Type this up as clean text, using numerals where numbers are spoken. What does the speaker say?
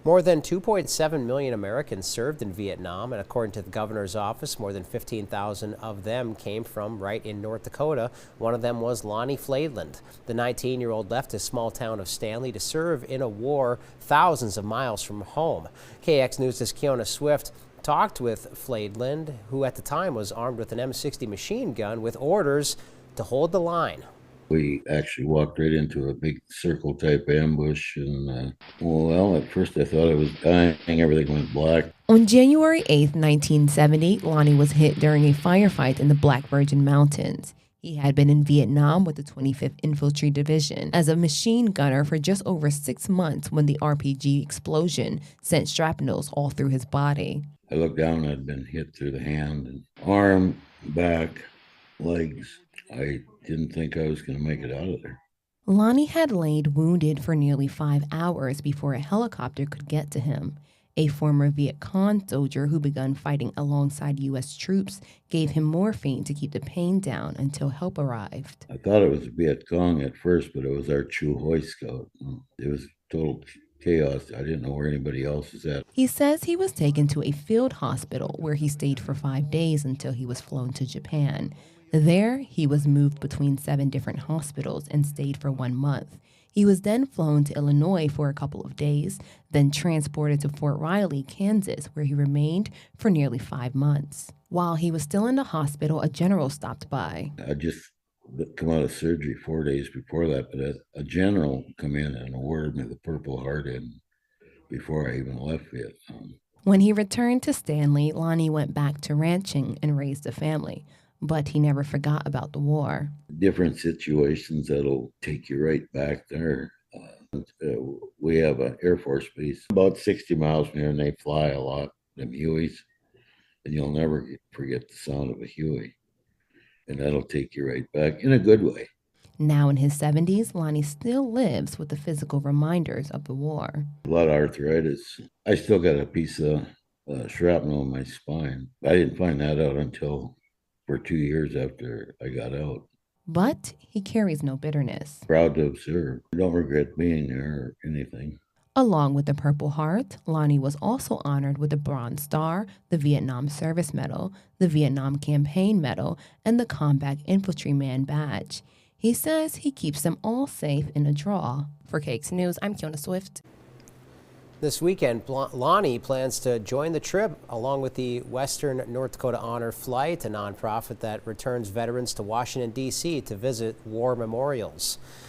More than 2.7 million Americans served in Vietnam, and according to the governor's office, more than 15,000 of them came from right in North Dakota. One of them was Lonnie Fladeland. The 19-year-old left his small town of Stanley to serve in a war thousands of miles from home. KX News' Kiona Swift talked with Fladeland, who at the time was armed with an M60 machine gun with orders to hold the line. We actually walked right into a big circle type ambush, and well, at first I thought I was dying. Everything went black. On January 8, 1970, Lonnie was hit during a firefight in the Black Virgin Mountains. He had been in Vietnam with the 25th Infantry Division as a machine gunner for just over 6 months when the RPG explosion sent shrapnels all through his body. I looked down, I'd been hit through the hand and arm, back, legs. I didn't think I was going to make it out of there. Lonnie had laid wounded for nearly 5 hours before a helicopter could get to him. A former Viet Cong soldier who begun fighting alongside U.S. troops gave him morphine to keep the pain down until help arrived. I thought it was Viet Cong at first, but it was our Chu Hoi Scout. It was total chaos. I didn't know where anybody else was at. He says he was taken to a field hospital where he stayed for 5 days until he was flown to Japan. There, he was moved between 7 different hospitals and stayed for 1 month. He was then flown to Illinois for a couple of days, then transported to Fort Riley, Kansas, where he remained for nearly 5 months. While he was still in the hospital, a general stopped by. I just come out of surgery 4 days before that, but a general come in and awarded me the Purple Heart in before I even left Vietnam. When he returned to Stanley, Lonnie went back to ranching and raised a family. But he never forgot about the war. Different situations that'll take you right back there. We have an Air Force base about 60 miles from here, and they fly a lot, them Hueys, and you'll never forget the sound of a Huey. And that'll take you right back in a good way. Now in his 70s, Lonnie still lives with the physical reminders of the war. A lot of arthritis. I still got a piece of shrapnel in my spine. I didn't find that out until for 2 years after I got out. But he carries no bitterness. Proud to have served. I don't regret being there or anything. Along with the Purple Heart, Lonnie was also honored with the Bronze Star, the Vietnam Service Medal, the Vietnam Campaign Medal, and the Combat Infantryman Badge. He says he keeps them all safe in a drawer. For KX News, I'm Kiona Swift. This weekend, Lonnie plans to join the trip along with the Western North Dakota Honor Flight, a nonprofit that returns veterans to Washington, D.C. to visit war memorials.